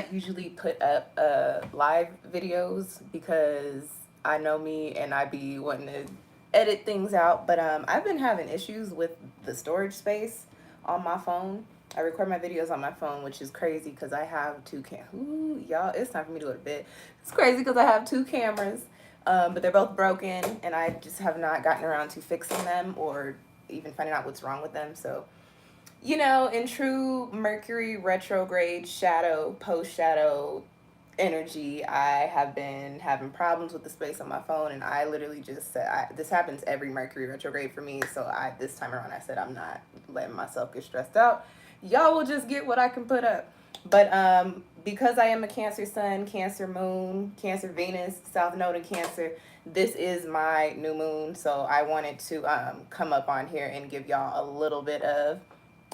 not usually put up live videos because I know me and I be wanting to edit things out. But I've been having issues with the storage space on my phone. I record my videos on my phone, which is crazy because I have Ooh, y'all, it's time for me to go to bed. It's crazy because I have two cameras, but they're both broken, and I just have not gotten around to fixing them or even finding out what's wrong with them. So in true Mercury retrograde shadow, post shadow energy, I have been having problems with the space on my phone, and I literally just said, this happens every Mercury retrograde for me. So this time around, I said I'm not letting myself get stressed out. Y'all will just get what I can put up. But because I am a Cancer Sun, Cancer Moon, Cancer Venus, South Node in Cancer, this is my new moon. So I wanted to come up on here and give y'all a little bit of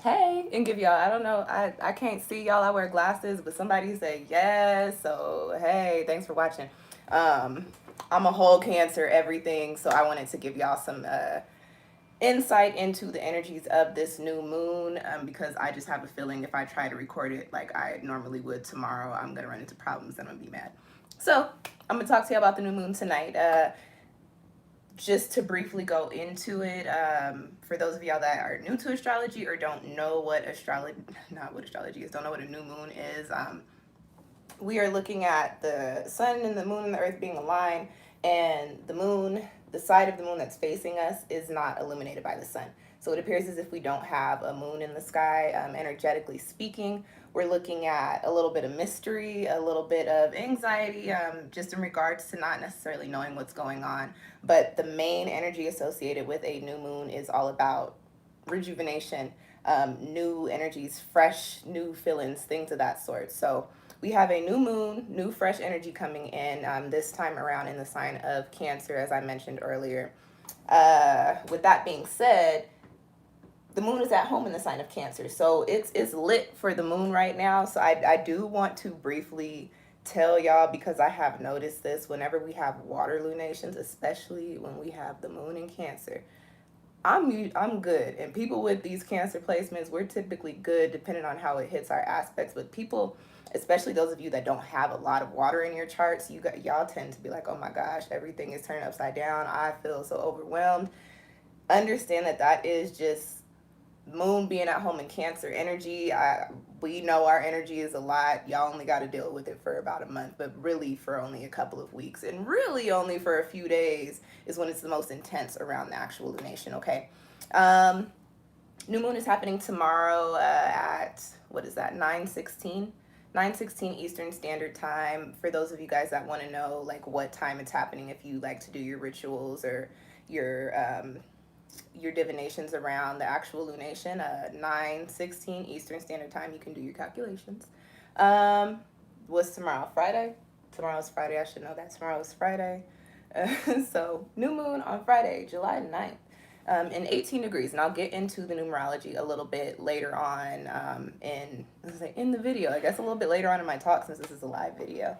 hey, and give y'all, I don't know, I can't see y'all, I wear glasses, but somebody said yes, so hey, thanks for watching. um I'm a whole Cancer everything, so I wanted to give y'all some insight into the energies of this new moon, because I just have a feeling if I try to record it like I normally would tomorrow, I'm gonna run into problems and I'm gonna be mad. So I'm gonna talk to you about the new moon tonight. Just to briefly go into it, for those of y'all that are new to astrology or don't know what astrology, not what astrology is, don't know what a new moon is, we are looking at the sun and the moon and the earth being aligned, and the moon, the side of the moon that's facing us, is not illuminated by the sun. So it appears as if we don't have a moon in the sky, energetically speaking. We're looking at a little bit of mystery, a little bit of anxiety, just in regards to not necessarily knowing what's going on. But the main energy associated with a new moon is all about rejuvenation, new energies, fresh, new feelings, things of that sort. So we have a new moon, new fresh energy coming in, this time around in the sign of Cancer, as I mentioned earlier. With that being said, the moon is at home in the sign of Cancer, so it's lit for the moon right now. So I do want to briefly tell y'all, because I have noticed this whenever we have water lunations, especially when we have the moon in Cancer. I'm good, and people with these Cancer placements, we're typically good depending on how it hits our aspects. But people, especially those of you that don't have a lot of water in your charts, y'all tend to be like, oh my gosh, everything is turned upside down. I feel so overwhelmed. Understand that that is just moon being at home in Cancer energy. We know our energy is a lot. Y'all only got to deal with it for about a month, but really for only a couple of weeks, and really only for a few days is when it's the most intense around the actual lunation. Okay. um New moon is happening tomorrow, at, what is that, 9:16 Eastern Standard Time. For those of you guys that want to know like what time it's happening, if you like to do your rituals or your divinations around the actual lunation, 9:16 Eastern Standard Time, you can do your calculations. Um, what's tomorrow? Friday? Tomorrow's Friday. I should know that. Tomorrow's Friday. So, new moon on Friday, July 9th, in 18 degrees. And I'll get into the numerology a little bit later on, in the video. I guess a little bit later on in my talk, since this is a live video.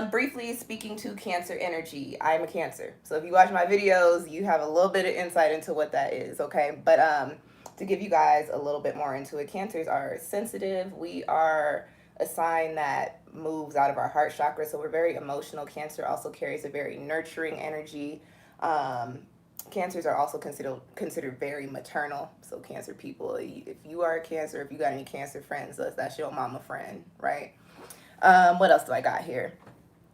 Briefly speaking to Cancer energy, I'm a Cancer. So if you watch my videos, you have a little bit of insight into what that is, okay? But to give you guys a little bit more into it, Cancers are sensitive. We are a sign that moves out of our heart chakra, so we're very emotional. Cancer also carries a very nurturing energy. Cancers are also considered very maternal. So Cancer people, if you are a Cancer, if you got any Cancer friends, that's your mama friend, right? What else do I got here?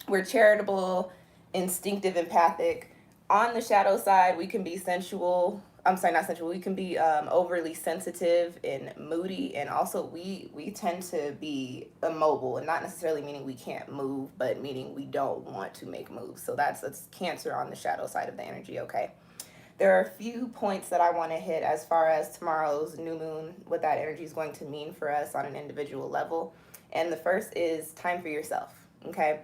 We're charitable, instinctive, empathic. On the shadow side, we can be sensual. I'm sorry, not sensual. We can be overly sensitive and moody, and also we tend to be immobile, and not necessarily meaning we can't move, but meaning we don't want to make moves. So that's Cancer on the shadow side of the energy. Okay. There are a few points that I want to hit as far as tomorrow's new moon, what that energy is going to mean for us on an individual level. And the first is time for yourself. Okay.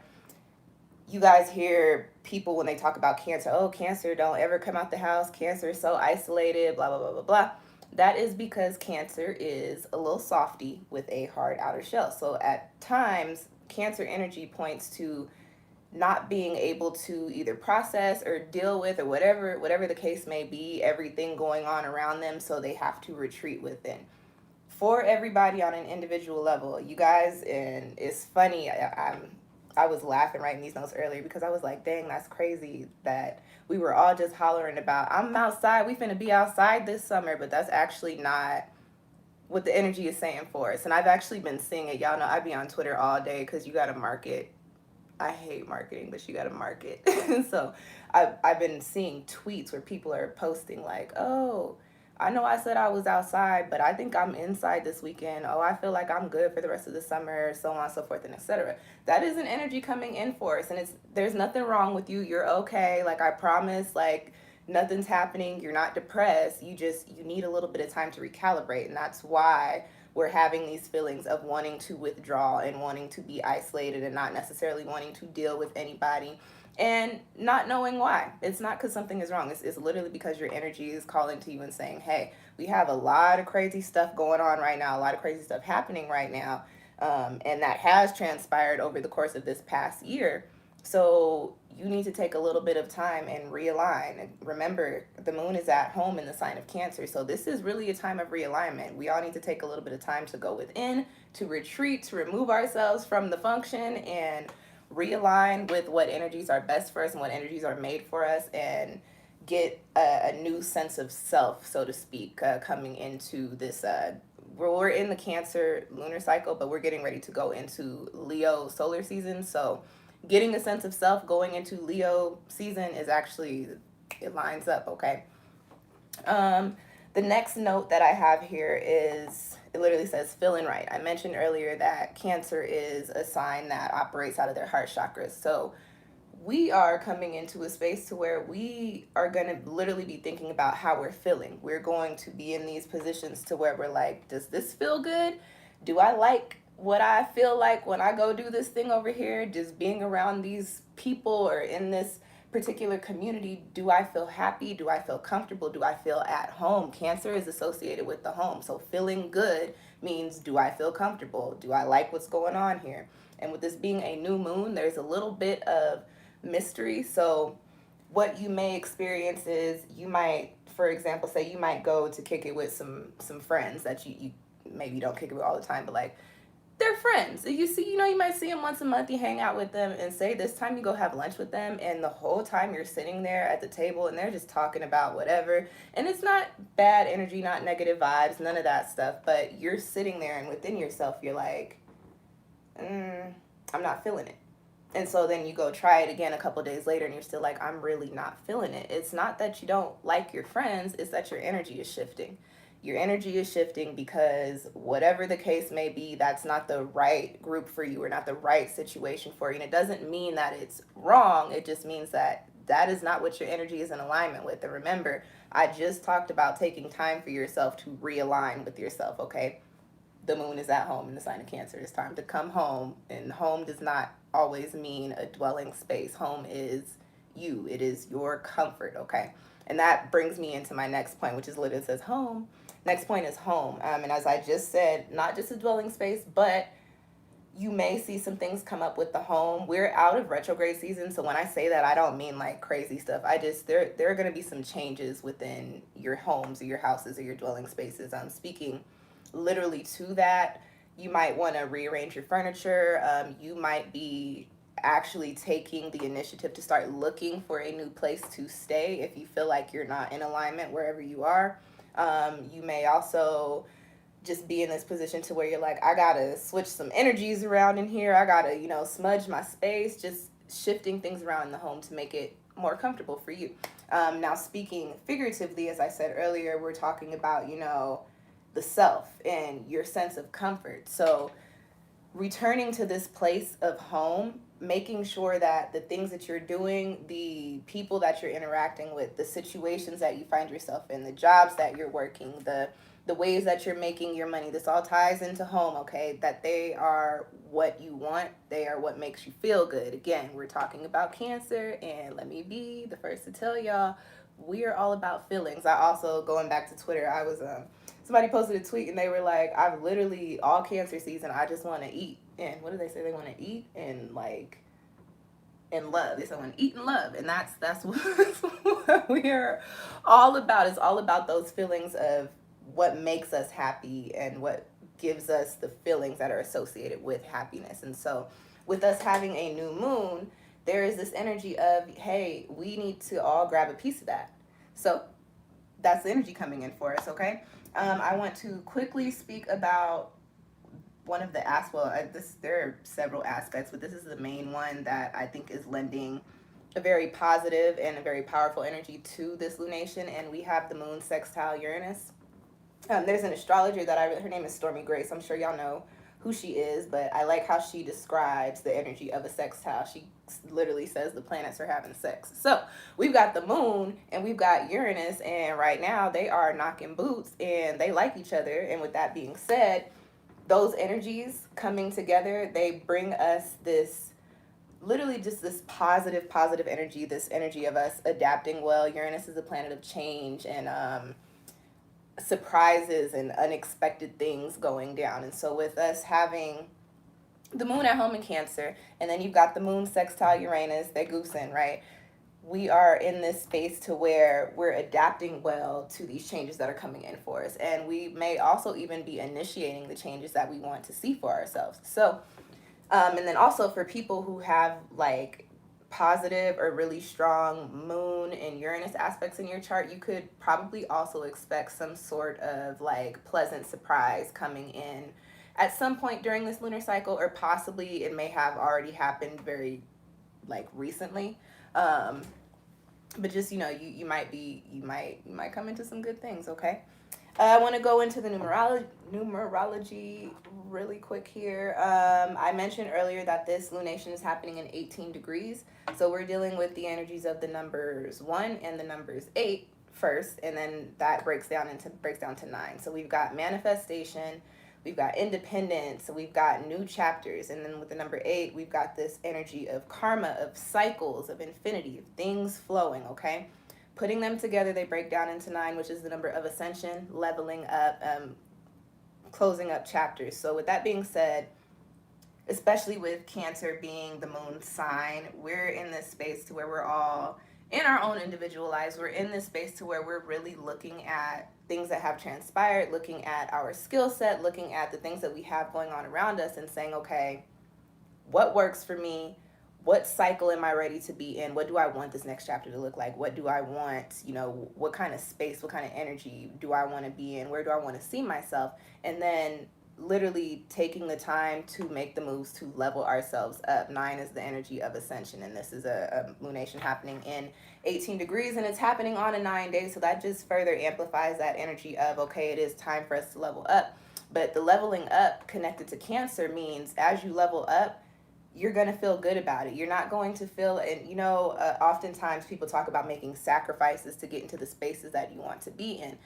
You guys hear people when they talk about Cancer, oh, Cancer, don't ever come out the house. Cancer is so isolated, blah, blah, blah, blah, blah. That is because Cancer is a little softy with a hard outer shell. So at times, Cancer energy points to not being able to either process or deal with, or whatever the case may be, everything going on around them, so they have to retreat within. for everybody on an individual level. You guys, and it's funny, I was laughing writing these notes earlier because I was like, dang, that's crazy that we were all just hollering about, I'm outside, we finna be outside this summer, but that's actually not what the energy is saying for us. And I've actually been seeing it. Y'all know I be on Twitter all day because you gotta market. I hate marketing, but you gotta market. So I've been seeing tweets where people are posting like, oh, I know I said I was outside, but I think I'm inside this weekend. Oh, I feel like I'm good for the rest of the summer, so on and so forth and etc. That is an energy coming in for us, and there's nothing wrong with you. You're okay. Like I promise, like nothing's happening. You're not depressed. You need a little bit of time to recalibrate, and that's why we're having these feelings of wanting to withdraw and wanting to be isolated and not necessarily wanting to deal with anybody and not knowing why. It's not because something is wrong. It's literally because your energy is calling to you and saying, hey, we have a lot of crazy stuff going on right now, a lot of crazy stuff happening right now. And that has transpired over the course of this past year. So you need to take a little bit of time and realign. And remember, the moon is at home in the sign of Cancer. So this is really a time of realignment. We all need to take a little bit of time to go within, to retreat, to remove ourselves from the function and realign with what energies are best for us and what energies are made for us, and get a new sense of self, so to speak, coming into this. We're in the Cancer lunar cycle, but we're getting ready to go into Leo solar season. So getting a sense of self going into Leo season is actually, it lines up, okay? The next note that I have here is, it literally says feeling right. I mentioned earlier that Cancer is a sign that operates out of their heart chakras. So we are coming into a space to where we are going to literally be thinking about how we're feeling. We're going to be in these positions to where we're like, does this feel good? Do I like what I feel like when I go do this thing over here? Just being around these people or in this particular community, do I feel happy? Do I feel comfortable? Do I feel at home? Cancer is associated with the home. So feeling good means, do I feel comfortable? Do I like what's going on here? And with this being a new moon, there's a little bit of mystery. So what you may experience is, you might, for example, say you might go to kick it with some friends that you maybe don't kick it with all the time, but like they're friends. You might see them once a month, you hang out with them, and say this time you go have lunch with them, and the whole time you're sitting there at the table and they're just talking about whatever. And it's not bad energy, not negative vibes, none of that stuff, but you're sitting there and within yourself you're like, I'm not feeling it. And so then you go try it again a couple days later and you're still like, I'm really not feeling it. It's not that you don't like your friends, it's that your energy is shifting. Your energy is shifting because whatever the case may be, that's not the right group for you or not the right situation for you. And it doesn't mean that it's wrong. It just means that that is not what your energy is in alignment with. And remember, I just talked about taking time for yourself to realign with yourself, okay? The moon is at home in the sign of Cancer. It's time to come home. And home does not always mean a dwelling space. Home is you. It is your comfort, okay? And that brings me into my next point, which is literally says home. Next point is home. And as I just said, not just a dwelling space, but you may see some things come up with the home. We're out of retrograde season, so when I say that, I don't mean like crazy stuff. There are going to be some changes within your homes or your houses or your dwelling spaces. I'm speaking literally to that. You might want to rearrange your furniture. You might be actually taking the initiative to start looking for a new place to stay if you feel like you're not in alignment wherever you are. You may also just be in this position to where you're like, I gotta switch some energies around in here. I gotta, smudge my space, just shifting things around in the home to make it more comfortable for you. Now, speaking figuratively, as I said earlier, we're talking about, the self and your sense of comfort. So returning to this place of home, making sure that the things that you're doing, the people that you're interacting with, the situations that you find yourself in, the jobs that you're working, the ways that you're making your money, this all ties into home, okay? That they are what you want. They are what makes you feel good. Again, we're talking about Cancer, and let me be the first to tell y'all, we are all about feelings. I also, going back to Twitter, I was somebody posted a tweet and they were like, I've literally, all Cancer season, I just want to eat. And what do they say? They want to eat and like, and love. They say, I want to eat and love. And that's what we are all about. It's all about those feelings of what makes us happy and what gives us the feelings that are associated with happiness. And so with us having a new moon, there is this energy of, hey, we need to all grab a piece of that. So that's the energy coming in for us, okay? I want to quickly speak about one of the aspects. Well, there are several aspects, but this is the main one that I think is lending a very positive and a very powerful energy to this lunation. And we have the moon sextile Uranus. There's an astrologer that her name is Stormy Grace. I'm sure y'all know who she is, but I like how she describes the energy of a sextile. She literally says the planets are having sex. So we've got the moon and we've got Uranus, and right now they are knocking boots and they like each other. And with that being said, those energies coming together, they bring us this literally just this positive energy, this energy of us adapting well. Uranus is a planet of change and surprises and unexpected things going down. And so with us having the moon at home in Cancer, and then you've got the moon sextile Uranus, they're goosing, right? We are in this space to where we're adapting well to these changes that are coming in for us. And we may also even be initiating the changes that we want to see for ourselves. So, and then also for people who have like positive or really strong moon and Uranus aspects in your chart, you could probably also expect some sort of like pleasant surprise coming in at some point during this lunar cycle, or possibly it may have already happened very like recently. But just, you know, you might come into some good things, okay? I want to go into the numerology really quick here. I mentioned earlier that this lunation is happening in 18 degrees. So we're dealing with the energies of the numbers 1 and the numbers 8 first, and then that breaks down to 9. So we've got manifestation, we've got independence, we've got new chapters, and then with the number 8, we've got this energy of karma, of cycles, of infinity, of things flowing, okay? Putting them together, they break down into 9, which is the number of ascension, leveling up, closing up chapters. So with that being said, especially with Cancer being the moon sign, we're in this space to where we're all in our own individual lives. We're in this space to where we're really looking at things that have transpired, looking at our skill set, looking at the things that we have going on around us and saying, okay, what works for me? What cycle am I ready to be in? What do I want this next chapter to look like? What do I want, you know, what kind of space, what kind of energy do I want to be in? Where do I want to see myself? And then literally taking the time to make the moves to level ourselves up. 9 is the energy of ascension, and this is a lunation happening in 18 degrees, and it's happening on a 9 day. So that just further amplifies that energy of, okay, it is time for us to level up. But the leveling up connected to Cancer means as you level up, you're going to feel good about it. You're not going to feel, and you know, oftentimes people talk about making sacrifices to get into the spaces that you want to be in.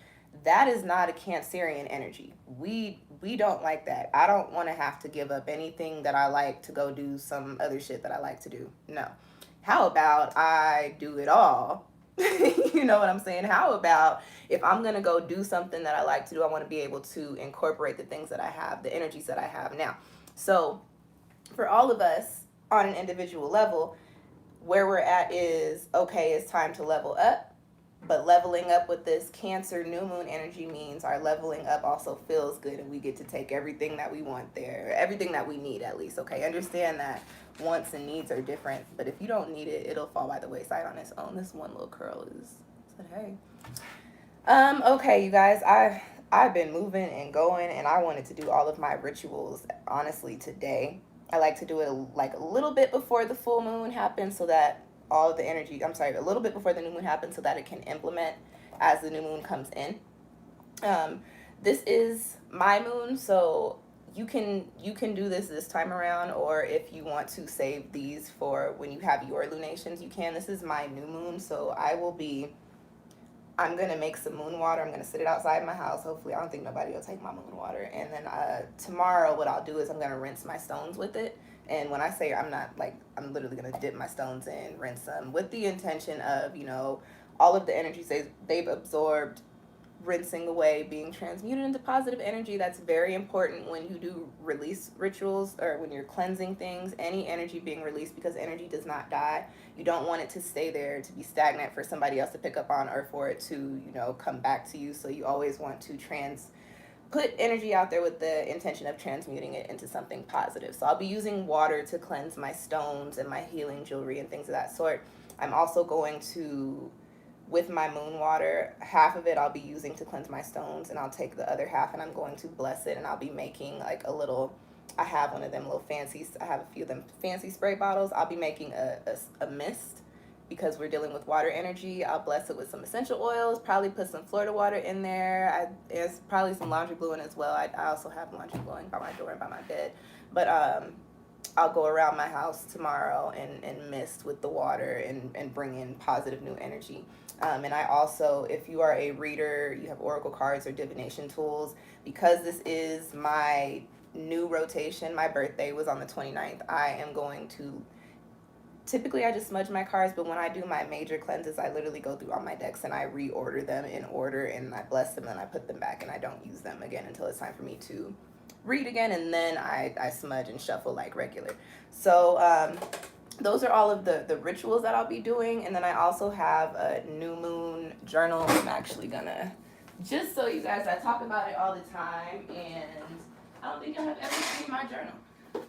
That is not a Cancerian energy. We don't like that. I don't want to have to give up anything that I like to go do some other shit that I like to do. No. How about I do it all? You know what I'm saying? How about if I'm going to go do something that I like to do, I want to be able to incorporate the things that I have, the energies that I have now. So for all of us on an individual level, where we're at is, okay, it's time to level up. But leveling up with this Cancer new moon energy means our leveling up also feels good, and we get to take everything that we want there, everything that we need at least, okay? Understand that wants and needs are different, but if you don't need it, it'll fall by the wayside on its own. This one little curl said, hey. Okay, you guys, I've been moving and going, and I wanted to do all of my rituals, honestly, today. I like to do it like a little bit before the full moon happens so that all of the energy, a little bit before the new moon happens so that it can implement as the new moon comes in. This is my moon, so you can do this time around, or if you want to save these for when you have your lunations, you can. This is my new moon, so I'm going to make some moon water. I'm going to sit it outside my house. Hopefully, I don't think nobody will take my moon water. And then tomorrow, what I'll do is I'm going to rinse my stones with it. And when I say I'm literally going to dip my stones in, rinse them with the intention of, you know, all of the energies they've absorbed, rinsing away, being transmuted into positive energy. That's very important when you do release rituals or when you're cleansing things, any energy being released, because energy does not die. You don't want it to stay there, to be stagnant for somebody else to pick up on, or for it to, come back to you. So you always want to put energy out there with the intention of transmuting it into something positive. So I'll be using water to cleanse my stones and my healing jewelry and things of that sort. I'm also going to, with my moon water, half of it I'll be using to cleanse my stones, and I'll take the other half and I'm going to bless it, and I'll be making like a little, I have one of them little fancy, I have a few of them fancy spray bottles. I'll be making a mist, because we're dealing with water energy. I'll bless it with some essential oils, probably put some Florida water in there. There's probably some laundry glue in as well. I also have laundry glue by my door and by my bed. But I'll go around my house tomorrow and mist with the water and bring in positive new energy. And I also, if you are a reader, you have oracle cards or divination tools, because this is my new rotation, my birthday was on the 29th, I am going to, typically I just smudge my cards, but when I do my major cleanses, I literally go through all my decks and I reorder them in order, and I bless them and I put them back, and I don't use them again until it's time for me to read again, and then I smudge and shuffle like regular. So those are all of the rituals that I'll be doing. And then I also have a new moon journal. I'm actually gonna, just so you guys, I talk about it all the time, and I don't think you'll have ever seen my journal.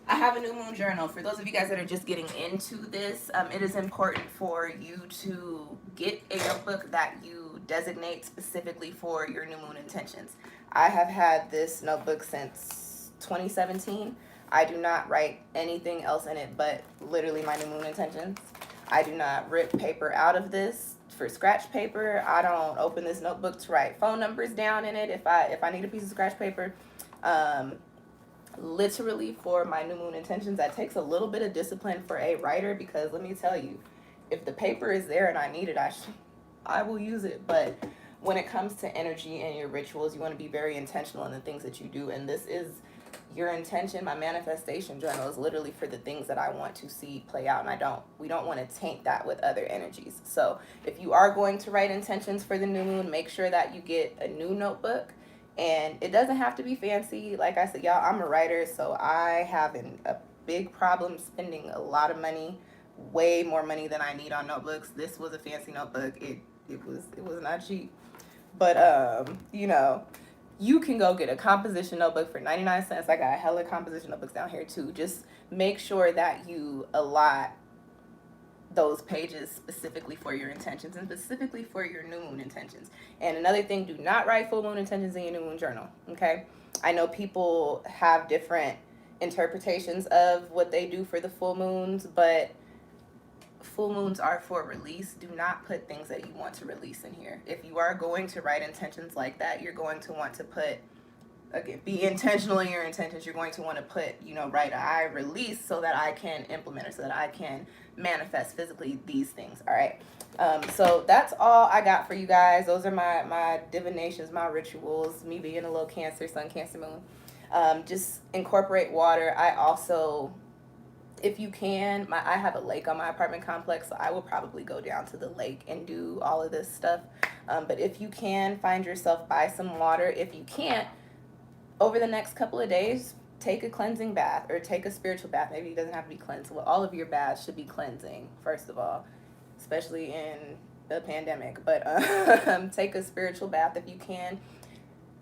I have a new moon journal. For those of you guys that are just getting into this, it is important for you to get a notebook that you designate specifically for your new moon intentions. I have had this notebook since 2017. I do not write anything else in it but literally my new moon intentions. I do not rip paper out of this for scratch paper. I don't open this notebook to write phone numbers down in it if I need a piece of scratch paper. Literally for my new moon intentions, that takes a little bit of discipline for a writer, because let me tell you, if the paper is there and I need it, I will use it. But when it comes to energy and your rituals, you want to be very intentional in the things that you do, and this is your intention. My manifestation journal is literally for the things that I want to see play out, and we don't want to taint that with other energies. So if you are going to write intentions for the new moon, make sure that you get a new notebook. And it doesn't have to be fancy. Like I said, y'all, I'm a writer, so I have a big problem spending a lot of money, way more money than I need on notebooks. This was a fancy notebook. It was not cheap. But you can go get a composition notebook for 99 cents. I got a hella composition notebooks down here too. Just make sure that you allot those pages specifically for your intentions and specifically for your new moon intentions. And another thing, do not write full moon intentions in your new moon journal, okay? I know people have different interpretations of what they do for the full moons, but full moons are for release. Do not put things that you want to release in here. If you are going to write intentions like that, you're going to want to put, again, be intentional in your intentions. You're going to want to put, write I release so that I can implement it, so that I can manifest physically these things. All right. So that's all I got for you guys. Those are my divinations, my rituals, me being a little Cancer, Sun, Cancer, Moon. Just incorporate water. I also, if you can, I have a lake on my apartment complex, so I will probably go down to the lake and do all of this stuff. But if you can, find yourself by some water. If you can't, over the next couple of days, take a cleansing bath or take a spiritual bath. Maybe it doesn't have to be cleansed. Well, all of your baths should be cleansing, first of all, especially in the pandemic. But take a spiritual bath if you can.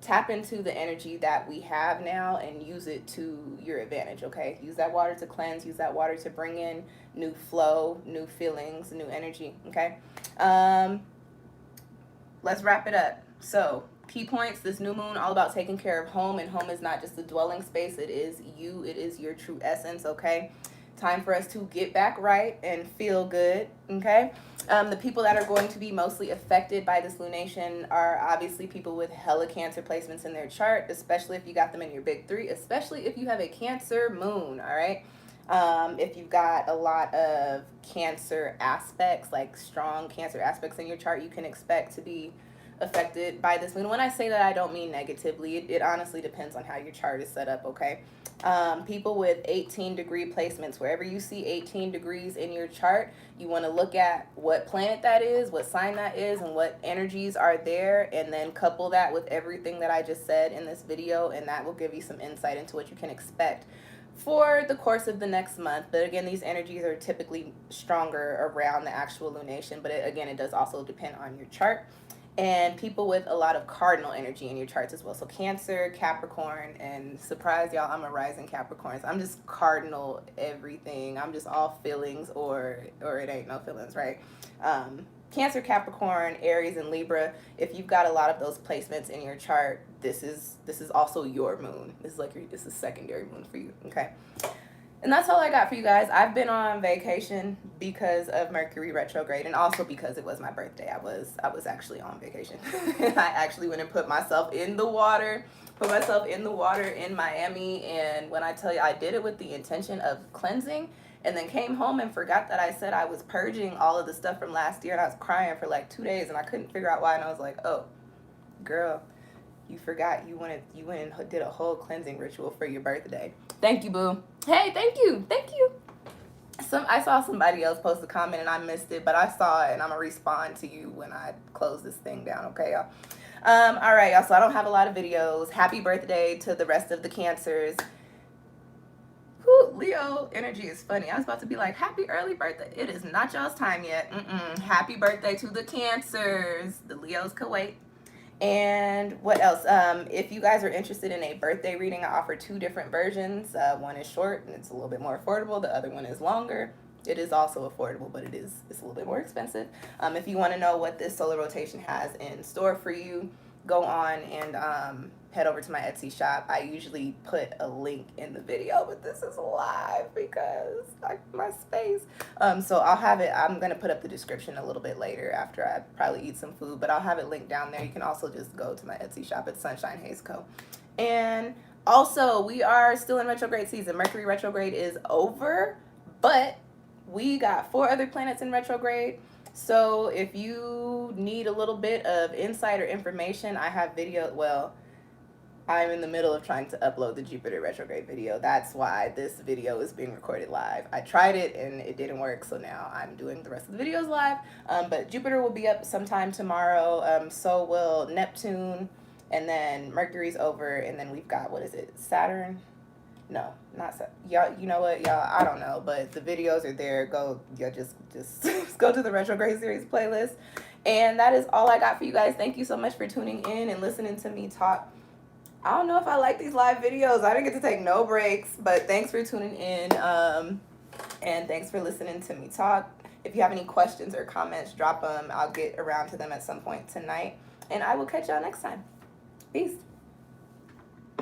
Tap into the energy that we have now and use it to your advantage, okay? Use that water to cleanse. Use that water to bring in new flow, new feelings, new energy, okay? Let's wrap it up. So, key points, this new moon, all about taking care of home, and home is not just a dwelling space. It is you. It is your true essence, okay? Time for us to get back right and feel good, okay? The people that are going to be mostly affected by this lunation are obviously people with hella Cancer placements in their chart, especially if you got them in your big three, especially if you have a Cancer moon, all right? If you've got a lot of Cancer aspects, like strong Cancer aspects in your chart, you can expect to be affected by this moon. When I say that, I don't mean negatively. It honestly depends on how your chart is set up, okay? People with 18-degree placements, wherever you see 18 degrees in your chart, you want to look at what planet that is, what sign that is, and what energies are there, and then couple that with everything that I just said in this video, and that will give you some insight into what you can expect for the course of the next month. But again, these energies are typically stronger around the actual lunation, but again, it does also depend on your chart. And people with a lot of cardinal energy in your charts as well. So Cancer, Capricorn, and surprise y'all, I'm a rising Capricorn. So I'm just cardinal everything. I'm just all feelings, or it ain't no feelings, right? Cancer, Capricorn, Aries, and Libra. If you've got a lot of those placements in your chart, this is also your moon. This is a secondary moon for you, okay? And that's all I got for you guys. I've been on vacation because of Mercury retrograde, and also because it was my birthday. I was actually on vacation. I actually went and put myself in the water in Miami. And when I tell you, I did it with the intention of cleansing, and then came home and forgot that I said I was purging all of the stuff from last year, and I was crying for like 2 days, and I couldn't figure out why. And I was like, oh, girl, you forgot you went and did a whole cleansing ritual for your birthday. Thank you, boo. Hey, thank you. I saw somebody else post a comment and I missed it, but I saw it, and I'm gonna respond to you when I close this thing down, okay, y'all? All right, y'all, so I don't have a lot of videos. Happy birthday to the rest of the Cancers. Whew, Leo energy is funny. I was about to be like, happy early birthday. It is not y'all's time yet. Happy birthday to the Cancers. The Leos could wait. And what else? If you guys are interested in a birthday reading, I offer 2 different versions. One is short and it's a little bit more affordable. The other one is longer. It is also affordable, but it's a little bit more expensive. If you want to know what this solar rotation has in store for you, go on and head over to my Etsy shop. I usually put a link in the video, but this is live because my space. So I'll have it. I'm gonna put up the description a little bit later after I probably eat some food, but I'll have it linked down there. You can also just go to my Etsy shop at SunshinehazeCo. And also, we are still in retrograde season. Mercury retrograde is over, but we got 4 other planets in retrograde. So if you need a little bit of insight or information, I have video. Well, I'm in the middle of trying to upload the Jupiter retrograde video. That's why this video is being recorded live. I tried it and it didn't work, so now I'm doing the rest of the videos live. But Jupiter will be up sometime tomorrow. So will Neptune, and then Mercury's over, and then we've got, what is it, Saturn? No, not Saturn. Y'all, you know what, y'all, I don't know, but the videos are there. Go, yeah, just go to the retrograde series playlist. And that is all I got for you guys. Thank you so much for tuning in and listening to me talk. I don't know if I like these live videos. I didn't get to take no breaks, but thanks for tuning in. And thanks for listening to me talk. If you have any questions or comments, drop them. I'll get around to them at some point tonight. And I will catch y'all next time. Peace.